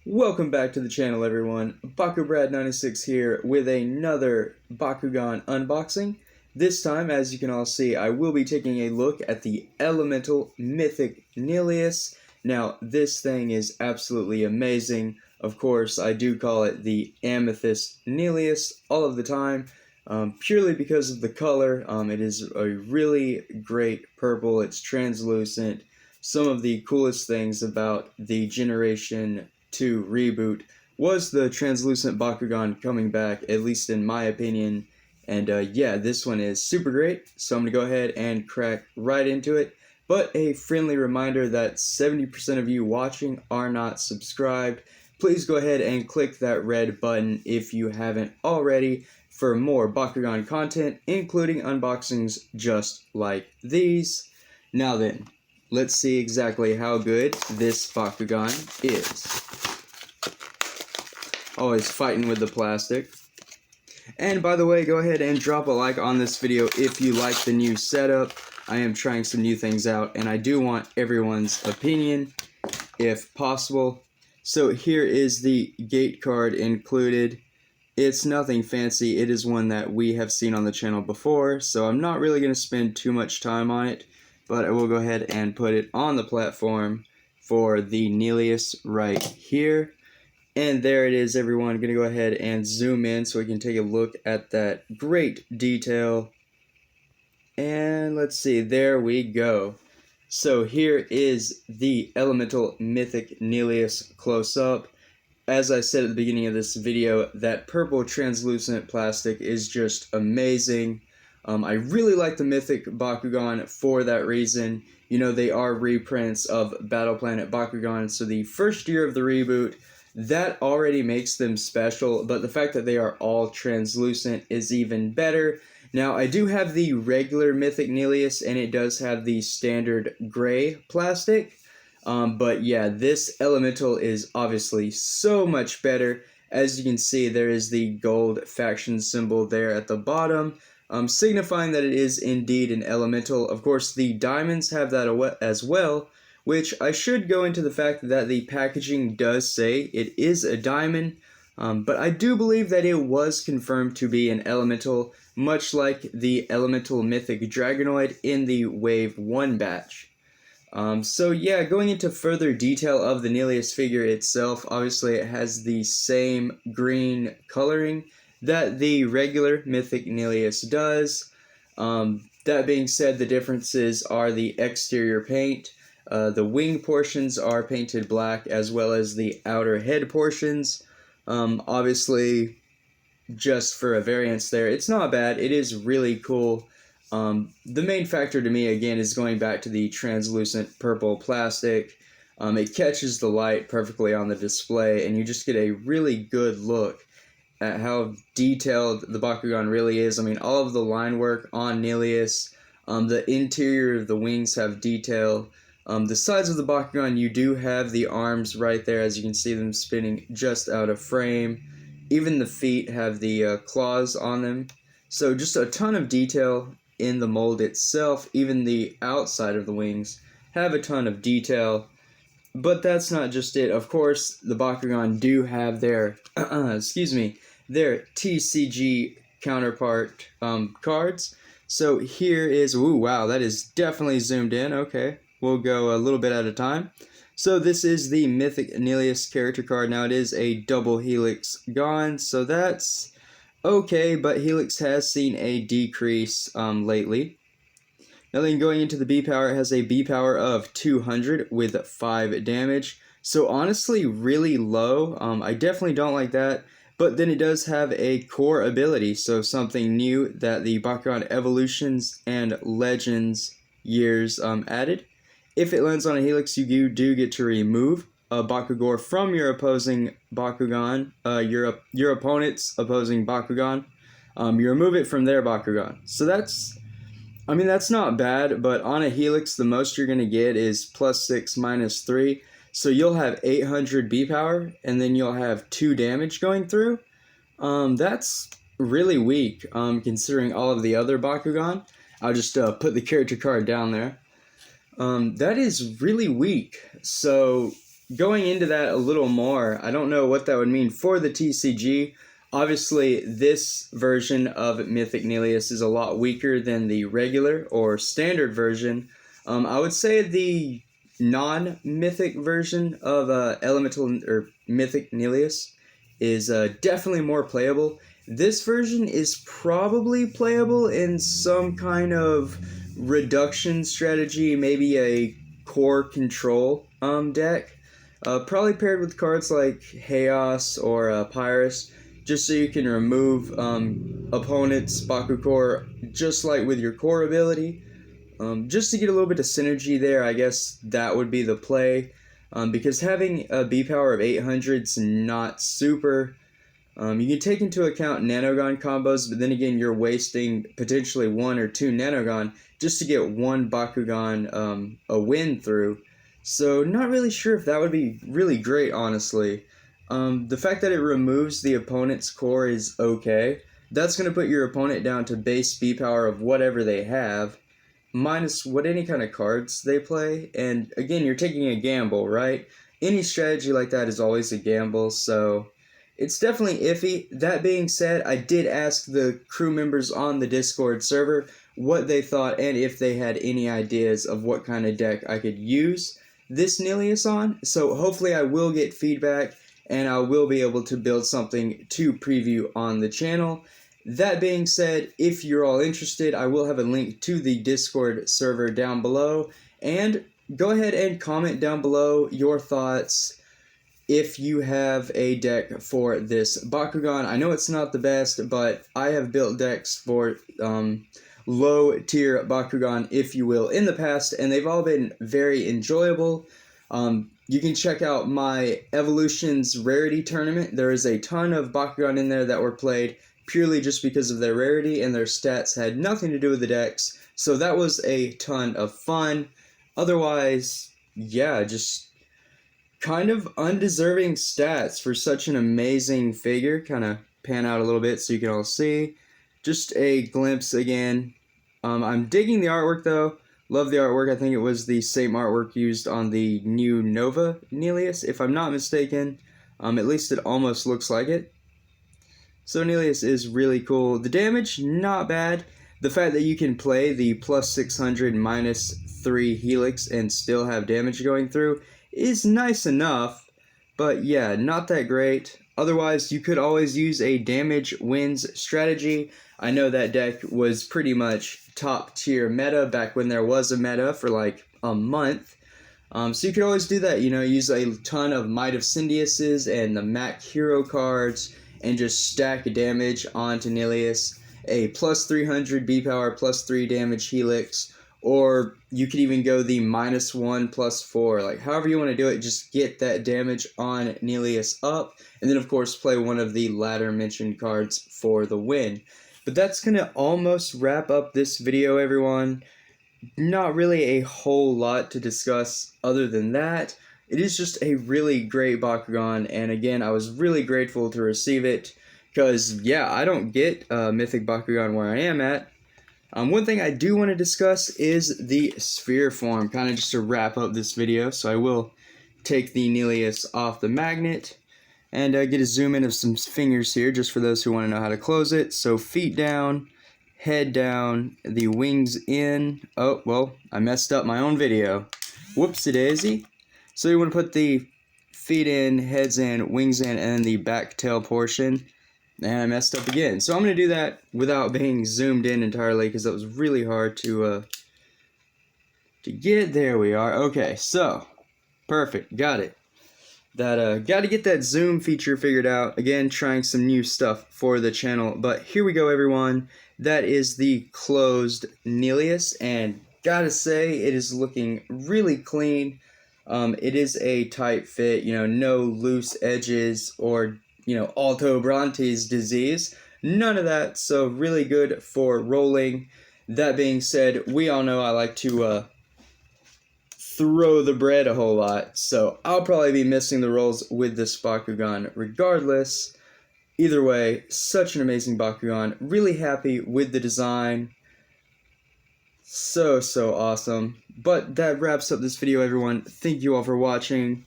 Welcome back to the channel, everyone. BakuBrad96 here with another Bakugan unboxing. This time, as you can all see, I will be taking a look at the Elemental Mythic Nillious. Now, this thing is absolutely amazing. Of course, I do call it the Amethyst Nillious all of the time, purely because of the color. It is a really great purple. It's translucent. Some of the coolest things about the Generation 2 reboot was the translucent Bakugan coming back, at least in my opinion. And yeah, this one is super great, so I'm going to go ahead and crack right into it. But a friendly reminder that 70% of you watching are not subscribed. Please go ahead and click that red button if you haven't already for more Bakugan content, including unboxings just like these. Now then, let's see exactly how good this Bakugan is. Always fighting with the plastic. And by the way, go ahead and drop a like on this video if you like the new setup. I am trying some new things out, and I do want everyone's opinion, if possible. So here is the gate card included. It's nothing fancy. It is one that we have seen on the channel before, so I'm not really going to spend too much time on it. But I will go ahead and put it on the platform for the Nillious right here. And there it is, everyone. I'm going to go ahead and zoom in so we can take a look at that great detail. And let's see, there we go. So here is the Elemental Mythic Nillious close-up. As I said at the beginning of this video, that purple translucent plastic is just amazing. I really like the Mythic Bakugan for that reason. You know, they are reprints of Battle Planet Bakugan, so the first year of the reboot, that already makes them special, but the fact that they are all translucent is even better. Now, I do have the regular Mythic Nillious, and it does have the standard gray plastic. But yeah, this Elemental is obviously so much better. As you can see, there is the gold faction symbol there at the bottom, signifying that it is indeed an Elemental. Of course, the diamonds have that as well, which I should go into the fact that the packaging does say it is a diamond, but I do believe that it was confirmed to be an Elemental, much like the Elemental Mythic Dragonoid in the Wave 1 batch. So yeah, going into further detail of the Nillious figure itself, obviously it has the same green coloring that the regular Mythic Nillious does. That being said, the differences are the exterior paint. The wing portions are painted black, as well as the outer head portions. Obviously, just for a variance there, it's not bad. It is really cool. The main factor to me, again, is going back to the translucent purple plastic. It catches the light perfectly on the display, and you just get a really good look at how detailed the Bakugan really is. I mean, all of the line work on Nillious, the interior of the wings have detail. The sides of the Bakugan, you do have the arms right there, as you can see them spinning just out of frame. Even the feet have the claws on them. So just a ton of detail in the mold itself. Even the outside of the wings have a ton of detail. But that's not just it. Of course, the Bakugan do have their, their TCG counterpart cards. So here is, ooh, wow, that is definitely zoomed in. Okay, we'll go a little bit at a time. So this is the Mythic Nillious character card. Now it is a double helix gone, so that's okay, but helix has seen a decrease lately. Now then, going into the B power, it has a B power of 200 with 5 damage. So honestly, really low. I definitely don't like that. But then it does have a core ability, so something new that the Bakugan Evolutions and Legends years added. If it lands on a helix, you do get to remove a Bakugor from your opposing Bakugan, your opponent's opposing Bakugan. You remove it from their Bakugan. So that's not bad, but on a helix, the most you're going to get is +6, -3. So you'll have 800 B power, and then you'll have 2 damage going through. That's really weak, considering all of the other Bakugan. I'll just put the character card down there. That is really weak. So going into that a little more, I don't know what that would mean for the TCG. Obviously, this version of Mythic Nillious is a lot weaker than the regular or standard version. I would say the non-mythic version of Elemental or Mythic Nillious is definitely more playable. This version is probably playable in some kind of reduction strategy, maybe a core control deck. Probably paired with cards like Chaos or Pyrus, just so you can remove opponents' Baku core, just like with your core ability. Just to get a little bit of synergy there, I guess that would be the play. Because having a B power of 800 is not super. You can take into account Nanogon combos, but then again, you're wasting potentially 1 or 2 Nanogon just to get 1 Bakugan a win through. So not really sure if that would be really great, honestly. The fact that it removes the opponent's core is okay. That's going to put your opponent down to base B power of whatever they have, minus what any kind of cards they play. And again, you're taking a gamble, right? Any strategy like that is always a gamble, so it's definitely iffy. That being said, I did ask the crew members on the Discord server what they thought and if they had any ideas of what kind of deck I could use this Nillious on. So hopefully I will get feedback and I will be able to build something to preview on the channel. That being said, if you're all interested, I will have a link to the Discord server down below. And go ahead and comment down below your thoughts if you have a deck for this Bakugan. I know it's not the best, but I have built decks for low tier Bakugan, if you will, in the past, and they've all been very enjoyable. You can check out my Evolutions Rarity Tournament. There is a ton of Bakugan in there that were played purely just because of their rarity, and their stats had nothing to do with the decks, so that was a ton of fun. Otherwise, yeah, just kind of undeserving stats for such an amazing figure. Kind of pan out a little bit so you can all see. Just a glimpse again. I'm digging the artwork though. Love the artwork. I think it was the same artwork used on the new Nova Nillious, if I'm not mistaken. At least it almost looks like it. So Nillious is really cool. The damage, not bad. The fact that you can play the plus 600 minus 3 Helix and still have damage going through is nice enough, but yeah, not that great. Otherwise, you could always use a damage wins strategy. I know that deck was pretty much top tier meta back when there was a meta for like a month. So you could always do that, you know, use a ton of Might of Syndiuses and the Mac Hero cards and just stack damage onto Nillious. A plus 300 B power, plus 3 damage Helix, or you could even go the -1 plus 4, like however you want to do it, just get that damage on Nillious up, and then of course play one of the latter mentioned cards for the win. But that's going to almost wrap up this video, everyone. Not really a whole lot to discuss other than that. It is just a really great Bakugan, and again, I was really grateful to receive it, because, yeah, I don't get Mythic Bakugan where I am at. One thing I do want to discuss is the sphere form, kind of just to wrap up this video. So I will take the Nillious off the magnet and get a zoom in of some fingers here, just for those who want to know how to close it. So feet down, head down, the wings in. Oh, well, I messed up my own video. Whoopsie-daisy. So you want to put the feet in, heads in, wings in, and then the back tail portion. And I messed up again. So I'm going to do that without being zoomed in entirely, because that was really hard to get. There we are. Okay, so perfect. Got it. Got to get that zoom feature figured out. Again, trying some new stuff for the channel. But here we go, everyone. That is the closed Nillious, and gotta say, it is looking really clean. It is a tight fit, you know, no loose edges or, you know, Alto Bronte's disease. None of that, so really good for rolling. That being said, we all know I like to throw the bread a whole lot, so I'll probably be missing the rolls with this Bakugan regardless. Either way, such an amazing Bakugan. Really happy with the design. So awesome. But that wraps up this video, everyone. Thank you all for watching.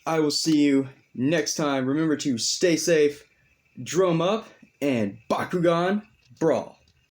I will see you next time. Remember to stay safe, drum up, and Bakugan brawl.